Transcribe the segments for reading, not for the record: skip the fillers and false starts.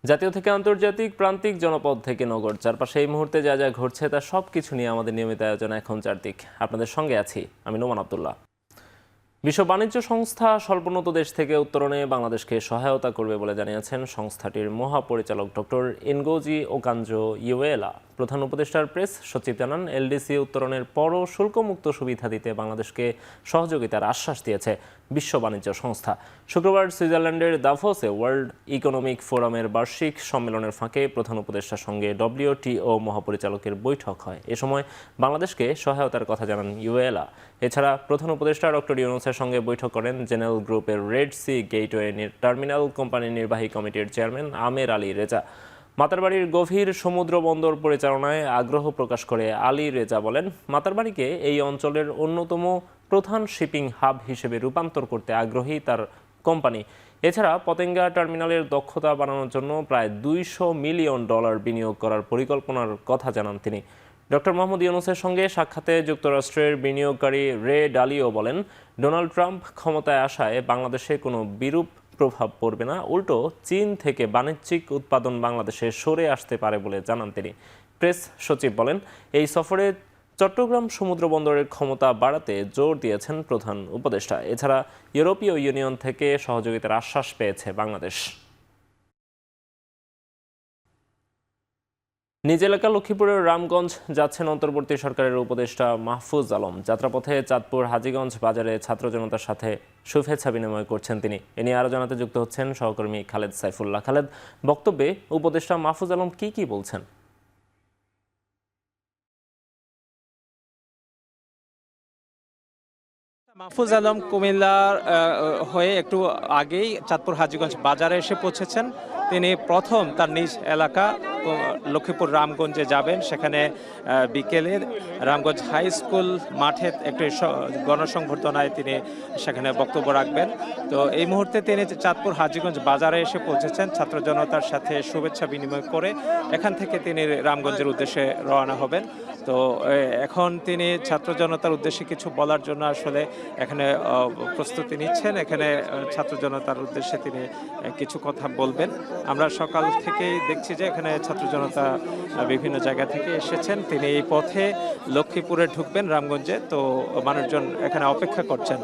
জাতীয় থেকে আন্তর্জাতিক, প্রান্তিক, জনপদ থেকে নগর, চারপাশে এই মুহূর্তে যা যা ঘটছে তা সবকিছু নিয়ে আমাদের নিয়মিত আয়োজন এখন চারদিক। আপনাদের সঙ্গে আছি আমি নোমান আব্দুল্লাহ। বিশ্ব বাণিজ্য সংস্থা স্বল্পোন্নত দেশ থেকে উত্তরণে বাংলাদেশকে সহায়তা করবে বলে জানিয়েছেন সংস্থাটির মহাপরিচালক ডক্টর এনগোজি ওকানজো ইউয়েলা। প্রধান উপদেষ্টার প্রেস সচিব জানান, এলডিসি উত্তরণের পরও শুল্কমুক্ত সুবিধা দিতে বাংলাদেশকে সহযোগিতার আশ্বাস দিয়েছে বিশ্ব বাণিজ্য সংস্থা। শুক্রবার সুইজারল্যান্ডের দাভোসে ওয়ার্ল্ড ইকোনমিক ফোরামের বার্ষিক সম্মেলনের ফাঁকে প্রধান উপদেষ্টার সঙ্গে WTO মহাপরিচালকের বৈঠক হয়। এ সময় বাংলাদেশকে সহায়তার কথা জানান ইউয়েলা। এছাড়া প্রধান উপদেষ্টা ডক্টর ইউনূসের সঙ্গে বৈঠক করেন জেনেরাল গ্রুপের রেড সি গেটওয়ে টার্মিনাল কোম্পানির নির্বাহী কমিটির চেয়ারম্যান আমের আলী রেজা। মাতারবাড়ির গভীর সমুদ্র বন্দর পরিচালনায় আগ্রহ প্রকাশ করে আলী রেজা বলেন, মাতারবাড়িকে এই অঞ্চলের অন্যতম প্রধান শিপিং হাব হিসেবে রূপান্তর করতে আগ্রহী তার কোম্পানি। এছাড়া পতেঙ্গা টার্মিনালের দক্ষতা বাড়ানোর জন্য প্রায় $200 মিলিয়ন বিনিয়োগ করার পরিকল্পনার কথা জানান তিনি। ডক্টর মোহাম্মদ ইউনূসের সঙ্গে সাক্ষাতে যুক্তরাষ্ট্রের বিনিয়োগকারী রে ডালিও বলেন, ডোনাল্ড ট্রাম্প ক্ষমতায় আসায় বাংলাদেশে কোনো বিরূপ প্রভাব পড়বে না, উল্টো চীন থেকে বাণিজ্যিক উৎপাদন বাংলাদেশে সরে আসতে পারে বলে জানান তিনি। প্রেস সচিব বলেন, এই সফরে চট্টগ্রাম সমুদ্র বন্দরের ক্ষমতা বাড়াতে জোর দিয়েছেন প্রধান উপদেষ্টা। এছাড়া ইউরোপীয় ইউনিয়ন থেকে সহযোগিতার আশ্বাস পেয়েছে বাংলাদেশ। নিজ এলাকা লক্ষ্মীপুরের রামগঞ্জ যাচ্ছেন অন্তর্বর্তী সরকারের উপদেষ্টা মাহফুজ আলম। যাত্রাপথে চাঁদপুর হাজীগঞ্জ বাজারে ছাত্র জনতার সাথে শুভেচ্ছা বিনিময় করছেন তিনি। এ নিয়ে আরও জানাতে যুক্ত হচ্ছেন সহকর্মী খালেদ সাইফুল্লাহ। খালেদ, বক্তব্যে উপদেষ্টা মাহফুজ আলম কি বলছেন? মাহফুজ আলম কুমিল্লার হয়ে একটু আগেই চাঁদপুর হাজীগঞ্জ বাজারে এসে পৌঁছেছেন। তিনি প্রথম তার নিজ এলাকা লক্ষ্মীপুর রামগঞ্জে যাবেন। সেখানে বিকেলের রামগঞ্জ হাই স্কুল মাঠে একটি গণসংবর্ধনায় তিনি সেখানে বক্তব্য রাখবেন। তো এই মুহূর্তে তিনি চাঁদপুর হাজীগঞ্জ বাজারে এসে পৌঁছেছেন। ছাত্র জনতার সাথে শুভেচ্ছা বিনিময় করে এখান থেকে তিনি রামগঞ্জের উদ্দেশ্যে রওনা হবেন। তো এখন তিনি ছাত্র জনতার উদ্দেশ্যে কিছু বলার জন্য আসলে এখানে প্রস্তুতি নিচ্ছেন। এখানে ছাত্র জনতার উদ্দেশ্যে তিনি কিছু কথা বলবেন। আমরা সকাল থেকেই দেখছি যে এখানে ছাত্র জনতা বিভিন্ন জায়গা থেকে এসেছেন। তিনি এই পথে লক্ষ্মীপুরে ঢুকবেন রামগঞ্জে। তো মানুষজন এখানে অপেক্ষা করছেন,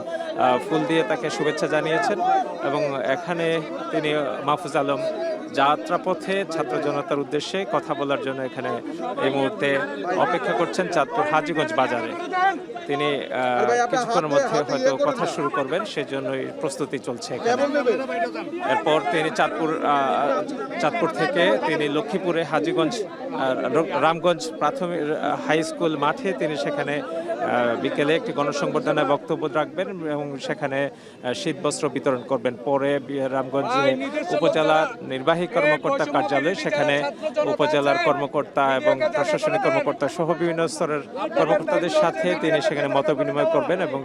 ফুল দিয়ে তাকে শুভেচ্ছা জানিয়েছেন এবং এখানে তিনি মাহফুজ আলম যাত্রাপথে ছাত্র জনতার উদ্দেশ্যে কথা বলার জন্য এখানে এই মুহূর্তে অপেক্ষা করছেন চাঁদপুর হাজীগঞ্জ বাজারে। তিনি কিছুক্ষণের মধ্যে হয়তো কথা শুরু করবেন, সেজন্যই প্রস্তুতি চলছে এখানে। এরপর তিনি চাঁদপুর থেকে তিনি লক্ষ্মীপুরে হাজীগঞ্জ রামগঞ্জ প্রাথমিক হাই স্কুল মাঠে তিনি সেখানে বিকেলে একটি গণসংবর্ধনায় বক্তব্য রাখবেন এবং সেখানে শীতবস্ত্র বিতরণ করবেন। পরে রামগঞ্জে উপজেলার নির্বাহী কর্মকর্তা কার্যালয়, সেখানে উপজেলার কর্মকর্তা এবং প্রশাসনিক কর্মকর্তা সহ বিভিন্ন স্তরের কর্মকর্তাদের সাথে তিনি সেখানে মত বিনিময় করবেন এবং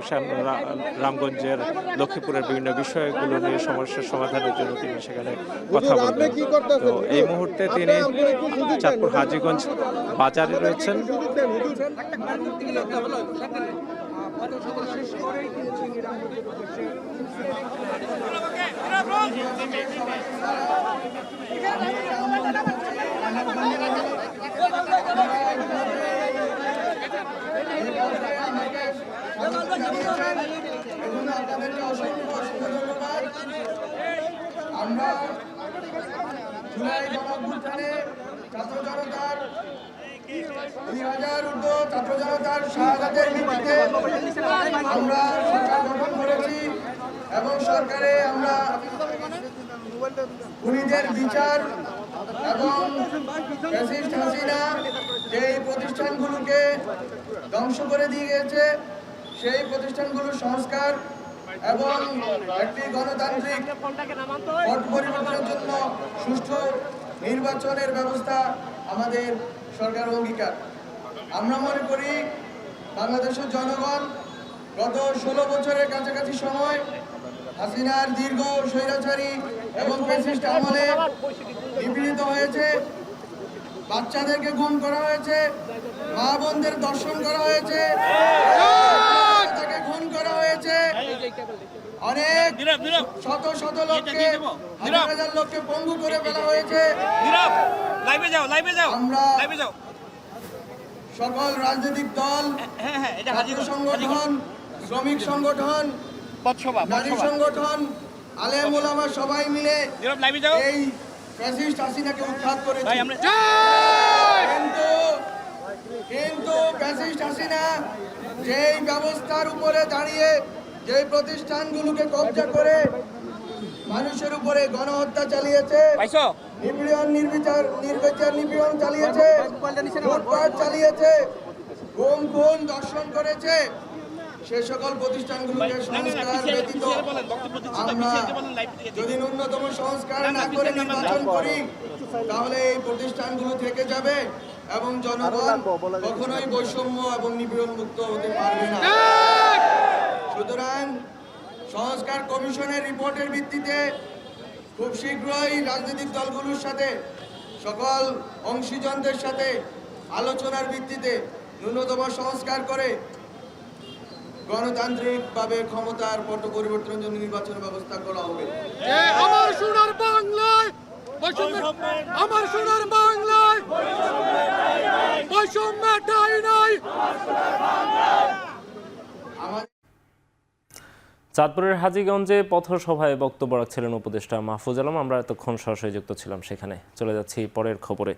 রামগঞ্জের লক্ষ্মীপুরের বিভিন্ন বিষয়গুলো নিয়ে সমস্যার সমাধানের জন্য তিনি সেখানে কথা বলবেন। তো এই মুহূর্তে তিনি চাঁদপুর হাজীগঞ্জ বাজারে রয়েছেন। আমরা জুলাই গণঅভ্যুত্থানে ছাত্র জনতার 2000 ঊর্ধ্ব ছাত্র জনতার শাহাদাতের ভিত্তিতে আমরা সরকার গঠন করেছি এবং সরকারে আমরা খুনিদের বিচার এবং ফ্যাসিস্ট হাসিনা যেই প্রতিষ্ঠানগুলোকে ধ্বংস করে দিয়ে গেছে সেই প্রতিষ্ঠানগুলোর সংস্কার এবং একটি গণতান্ত্রিক পট পরিবর্তনের জন্য সুষ্ঠু নির্বাচনের ব্যবস্থা আমাদের সরকার অঙ্গীকার। আমরা মনে করি বাংলাদেশের জনগণ গত 16 বছরের কাছাকাছি সময় হাসিনার দীর্ঘ স্বৈরাচারী এবং ফ্যাসিস্ট আমলে নিপীড়িত হয়েছে, বাচ্চাদেরকে গুম করা হয়েছে, মা বোনদের ধর্ষণ করা হয়েছে, তাকে খুন করা হয়েছে। অনেক শত শত লোককে, হাজার হাজার লোককে পঙ্গু করে ফেলা হয়েছে। আমরা সকল রাজনৈতিক দল, ছাত্র সংগঠন, শ্রমিক সংগঠন, নারী সংগঠন, আলেম ওলামা সবাই মিলে এই ফ্যাসিস্ট হাসিনাকে উৎখাত করেছি। কিন্তু ফ্যাসিস্ট হাসিনা যেই ব্যবস্থার উপরে দাঁড়িয়ে, যেই প্রতিষ্ঠানগুলোকে কব্জা করে মানুষের উপরে গণহত্যা চালিয়েছে, নিপীড়ন চালিয়েছে, লুটপাট চালিয়েছে, গুম খুন দর্শন করেছে, সে সকল প্রতিষ্ঠানগুলোকে সংস্কার ব্যতীত আমরা যদি ন্যূনতম সংস্কার না করে নির্বাচন করি, তাহলে এই প্রতিষ্ঠানগুলো থেকে যাবে এবং জনগণ কখনোই বৈষম্য এবং নিপীড়ন মুক্ত হতে পারবে না। সুতরাং সংস্কার কমিশনের রিপোর্টের ভিত্তিতে খুব শীঘ্রই রাজনৈতিক দলগুলোর সাথে, সকল অংশীজনদের সাথে আলোচনার ভিত্তিতে ন্যূনতম সংস্কার করে গণতান্ত্রিকভাবে ক্ষমতার পট পরিবর্তনের জন্য নির্বাচন ব্যবস্থা করা হবে। আমার সোনার বাংলায়, আমার সোনার বাংলায় বৈষম্যটাই নাই। চাঁদপুরের হাজীগঞ্জে পথসভায় বক্তব্য রাখছিলেন উপদেষ্টা মাহফুজ আলম। আমরা এতক্ষণ সরাসরি যুক্ত ছিলাম সেখানে। চলে যাচ্ছি পরের খবরে।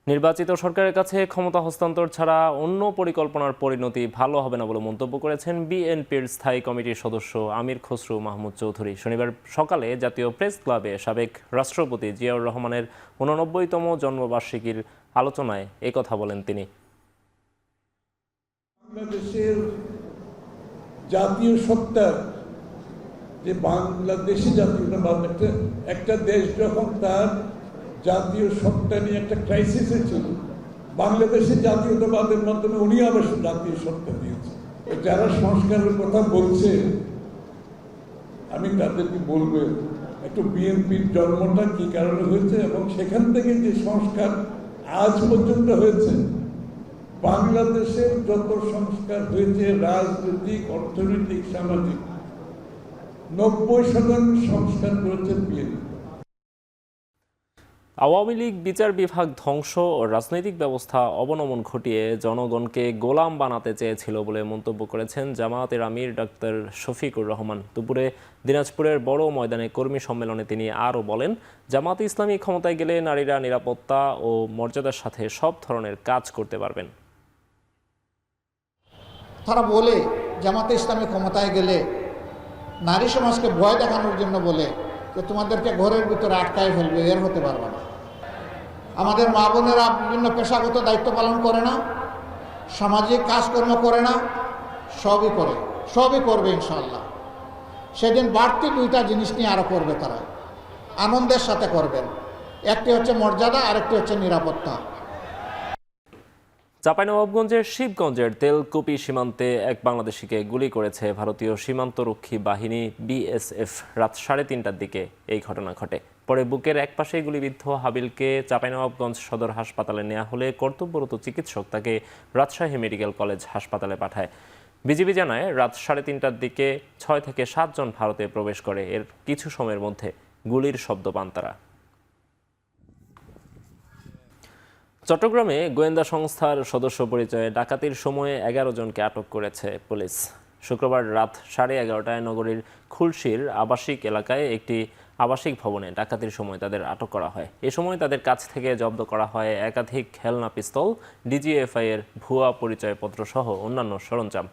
নির্বাচিত সরকারের কাছে ক্ষমতা হস্তান্তর ছাড়া অন্য পরিকল্পনার পরিণতি ভালো হবে না বলে মন্তব্য করেছেন বিএনপির স্থায়ী কমিটির সদস্য আমির খসরু মাহমুদ চৌধুরী। শনিবার সকালে জাতীয় প্রেস ক্লাবে সাবেক রাষ্ট্রপতি জিয়াউর রহমানের 89তম জন্মবার্ষিকীর আলোচনায় একথা বলেন তিনি। বাংলাদেশের জাতীয় সত্তা, যে বাংলাদেশি জাতীয়তাবাদ, একটা দেশ যখন তার জাতীয় সত্তা নিয়ে একটা ক্রাইসিসে ছিল, বাংলাদেশের জাতীয়তাবাদের মাধ্যমে উনি আবার জাতীয় সত্তা দিয়েছে। যারা সংস্কারের কথা বলছে, আমি তাদেরকে বলবো একটু বিএনপির জন্মটা কি কারণে হয়েছে এবং সেখান থেকে যে সংস্কার আজ পর্যন্ত হয়েছে, বাংলাদেশের যত সংস্কার হয়েছে রাজনৈতিক, অর্থনৈতিক, সামাজিক, 90% সংস্কার করেছেন বিএনপি। আওয়ামী লীগ বিচার বিভাগ ধ্বংস ও রাজনৈতিক ব্যবস্থা অবনমন ঘটিয়ে জনগণকে গোলাম বানাতে চেয়েছিল বলে মন্তব্য করেছেন জামায়াতের আমির ডাক্তার শফিকুর রহমান। দুপুরে দিনাজপুরের বড় ময়দানে কর্মী সম্মেলনে তিনি আরও বলেন, জামায়াতে ইসলামী ক্ষমতায় গেলে নারীরা নিরাপত্তা ও মর্যাদার সাথে সব ধরনের কাজ করতে পারবেন। তারা বলে জামাতে ইসলামী ক্ষমতায় গেলে নারী সমাজকে ভয় দেখানোর জন্য বলে যে তোমাদেরকে ঘরের ভিতরে আটকায় ফেলবে, এর হতে পারবে না। আমাদের মা বোনেরা বিভিন্ন পেশাগত দায়িত্ব পালন করে না, সামাজিক কাজকর্ম করে না, সবই করবে ইনশাআল্লাহ। সেদিন বাড়তি দুইটা জিনিস নিয়ে আরো করবে, তারা আনন্দের সাথে করবেন। একটি হচ্ছে মর্যাদা, আরেকটি হচ্ছে নিরাপত্তা। চাঁপাইনবাবগঞ্জের শিবগঞ্জের তেলকুপি সীমান্তে এক বাংলাদেশিকে গুলি করেছে ভারতীয় সীমান্তরক্ষী বাহিনী বিএসএফ। রাত 3:30টার দিকে এই ঘটনা ঘটে। পরে বুকের একপাশেই গুলিবিদ্ধ হাবিলকে চাঁপাইনবাবগঞ্জ সদর হাসপাতালে নেওয়া হলে কর্তব্যরত চিকিৎসক তাকে রাজশাহী মেডিকেল কলেজ হাসপাতালে পাঠায়। বিজিবি জানায়, রাত 3:30টার দিকে 6 থেকে 7 জন ভারতে প্রবেশ করে। এর কিছু সময়ের মধ্যে গুলির শব্দ পান তারা। চট্টগ্রামে গোয়েন্দা সংস্থার সদস্য পরিচয়ে ডাকাতির সময়ে 11 জনকে আটক করেছে পুলিশ। শুক্রবার রাত 11:30টায় নগরীর খুলশীর আবাসিক এলাকায় একটি আবাসিক ভবনে ডাকাতির সময় তাদের আটক করা হয়। এ সময় তাদের কাছ থেকে জব্দ করা হয় একাধিক খেলনা পিস্তল, ডিজিএফআই এর ভুয়া পরিচয়পত্র সহ অন্যান্য সরঞ্জাম।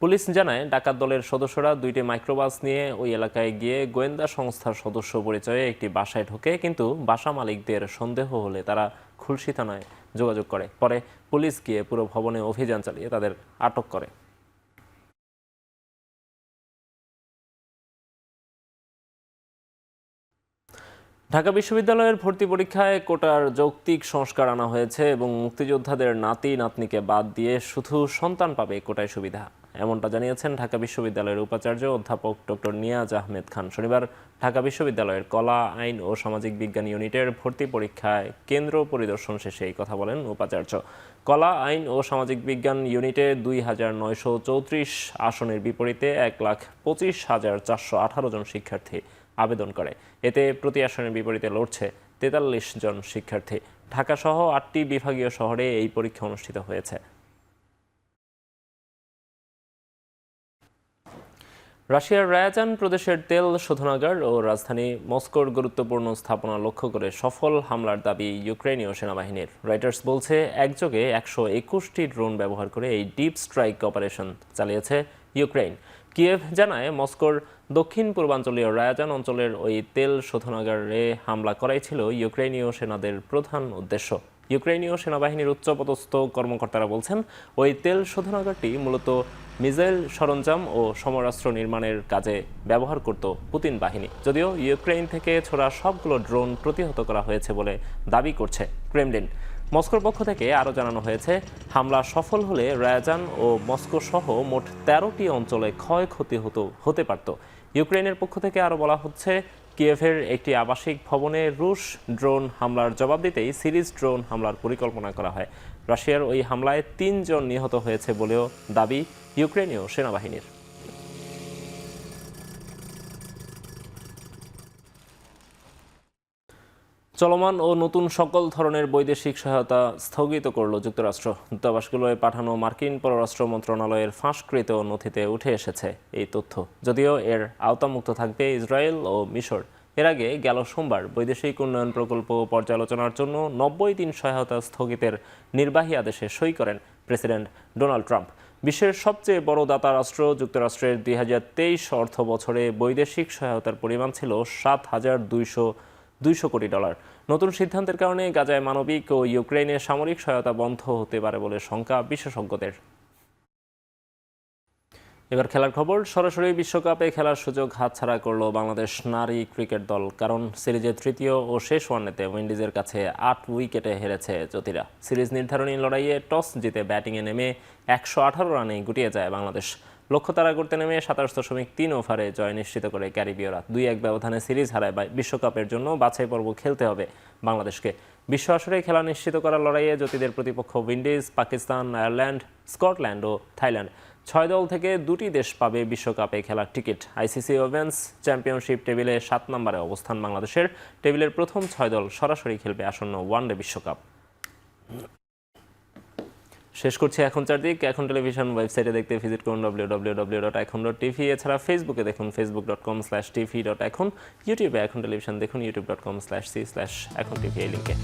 পুলিশ জানায়, ডাকাত দলের সদস্যরা 2টি মাইক্রোবাস নিয়ে ওই এলাকায় গিয়ে গোয়েন্দা সংস্থার সদস্য পরিচয়ে একটি বাসায় ঢোকে, কিন্তু বাসা মালিকদের সন্দেহ হলে তারা খুলশী থানায় যোগাযোগ করে। পরে পুলিশ গিয়ে পুরো ভবনে অভিযান চালিয়ে তাদের আটক করে। ঢাকা বিশ্ববিদ্যালয়ের ভর্তি পরীক্ষায় কোটার যৌক্তিক সংস্কার আনা হয়েছে এবং মুক্তিযোদ্ধাদের নাতি নাতনিকে বাদ দিয়ে শুধু সন্তান পাবে কোটায় সুবিধা। এমনটা জানিয়েছেন ঢাকা বিশ্ববিদ্যালয়ের উপাচার্য অধ্যাপক ডক্টর নিয়াজ আহমেদ খান। শনিবার ঢাকা বিশ্ববিদ্যালয়ের কলা, আইন ও সামাজিক বিজ্ঞান ইউনিটের ভর্তি পরীক্ষায় কেন্দ্র পরিদর্শন শেষে এই কথা বলেন উপাচার্য। কলা, আইন ও সামাজিক বিজ্ঞান ইউনিটে ২,৯৩৪ আসনের বিপরীতে ১,২৫,৪১৮ জন শিক্ষার্থী আবেদন করে। এতে প্রতি আসনের বিপরীতে লড়ছে ৪৩ জন শিক্ষার্থী। ঢাকাসহ ৮টি বিভাগীয় শহরে এই পরীক্ষা অনুষ্ঠিত হয়েছে। রাশিয়ার রায়াজান প্রদেশের তেল শোধনাগার ও রাজধানী মস্কোর গুরুত্বপূর্ণ স্থাপনা লক্ষ্য করে সফল হামলার দাবি ইউক্রেনীয় সেনাবাহিনীর। রয়টার্স বলছে, একযোগে ১২১টি ড্রোন ব্যবহার করে এই ডিপ স্ট্রাইক অপারেশন চালিয়েছে ইউক্রেন। কিয়েভ জানায়, মস্কোর দক্ষিণ পূর্বাঞ্চলীয় রায়াজান অঞ্চলের ওই তেল শোধনাগারে হামলা করাই ছিল ইউক্রেনীয় সেনাদের প্রধান উদ্দেশ্য। ইউক্রেনীয় সেনাবাহিনীর উচ্চপদস্থ কর্মকর্তারা বলছেন, ওই তেল শোধনাগারটি মূলত মিসাইল সরঞ্জাম ও সমরাস্ত্র নির্মাণের কাজে ব্যবহার করত পুতিন বাহিনী। যদিও ইউক্রেন থেকে ছোড়া সবগুলো ড্রোন প্রতিহত করা হয়েছে বলে দাবি করছে ক্রেমলিন। মস্কোর পক্ষ থেকে আরও জানানো হয়েছে, হামলা সফল হলে রায়াজান ও মস্কো সহ মোট ১৩টি অঞ্চলে ক্ষয়ক্ষতি হতে পারত। ইউক্রেনের পক্ষ থেকে আরও বলা হচ্ছে, কিয়েভের একটি আবাসিক ভবনে রুশ ড্রোন হামলার জবাব দিতেই সিরিজ ড্রোন হামলার পরিকল্পনা করা হয়। রাশিয়ার ওই হামলায় ৩ জন নিহত হয়েছে বলেও দাবি ইউক্রেনীয় সেনাবাহিনীর। চলমান ও নতুন সকল ধরনের বৈদেশিক সহায়তা স্থগিত করল যুক্তরাষ্ট্র। দূতাবাসগুলোয় পাঠানো মার্কিন পররাষ্ট্র মন্ত্রণালয়ের ফাঁসকৃত নথিতে উঠে এসেছে এই তথ্য। যদিও এর আওতামুক্ত থাকবে ইসরায়েল ও মিশর। এর আগে গেল সোমবার বৈদেশিক উন্নয়ন প্রকল্প পর্যালোচনার জন্য ৯০ দিন সহায়তা স্থগিতের নির্বাহী আদেশে সই করেন প্রেসিডেন্ট ডোনাল্ড ট্রাম্প। বিশ্বের সবচেয়ে বড় দাতা রাষ্ট্র যুক্তরাষ্ট্রের ২০২৩ অর্থ বছরে বৈদেশিক সহায়তার পরিমাণ ছিল $৭,২০০ কোটি। নতুন সিদ্ধান্তের কারণে গাজায় মানবিক ও ইউক্রেনে সামরিক সহায়তা বন্ধ হতে পারে বলে শঙ্কা বিশেষজ্ঞদের। এবার খেলার খবর। সরাসরি বিশ্বকাপে খেলার সুযোগ হাতছাড়া করল বাংলাদেশ নারী ক্রিকেট দল। কারণ সিরিজের তৃতীয় ও শেষ ওয়ানডেতে উইন্ডিজের কাছে ৮ উইকেটে হেরেছে জ্যোতিরা। সিরিজ নির্ধারণী লড়াইয়ে টস জিতে ব্যাটিংয়ে নেমে ১১৮ রানে গুটিয়ে যায় বাংলাদেশ। লক্ষ্য তাড়া করতে নেমে ২৭.৩ ওভারে জয় নিশ্চিত করে ক্যারিবীয়রা। ২-১ ব্যবধানে সিরিজ হারায় বিশ্বকাপের জন্য বাছাই পর্ব খেলতে হবে বাংলাদেশকে। বিশ্ব আসরে খেলা নিশ্চিত করার লড়াইয়ে জ্যোতিদের প্রতিপক্ষ উইন্ডিজ, পাকিস্তান, আয়ারল্যান্ড, স্কটল্যান্ড ও থাইল্যান্ড। ৬ দল থেকে ২টি দেশ পাবে বিশ্বকাপে খেলার টিকিট। আইসিসি ওমেন্স চ্যাম্পিয়নশিপ টেবিলে ৭ নম্বরে অবস্থান বাংলাদেশের। টেবিলের প্রথম ৬ দল সরাসরি খেলবে আসন্ন ওয়ানডে বিশ্বকাপ। শেষ করছি এখন চারদিক। এখন টেলিভিশন ওয়েবসাইটে দেখতে ভিজিট করুন www.ekhon.tv। এছাড়া ফেসবুকে দেখুন facebook.com/tv.ekhon। ইউটিউবে এখন টেলিভিশন দেখুন youtube.com/c/ekhon tv এই লিঙ্কে।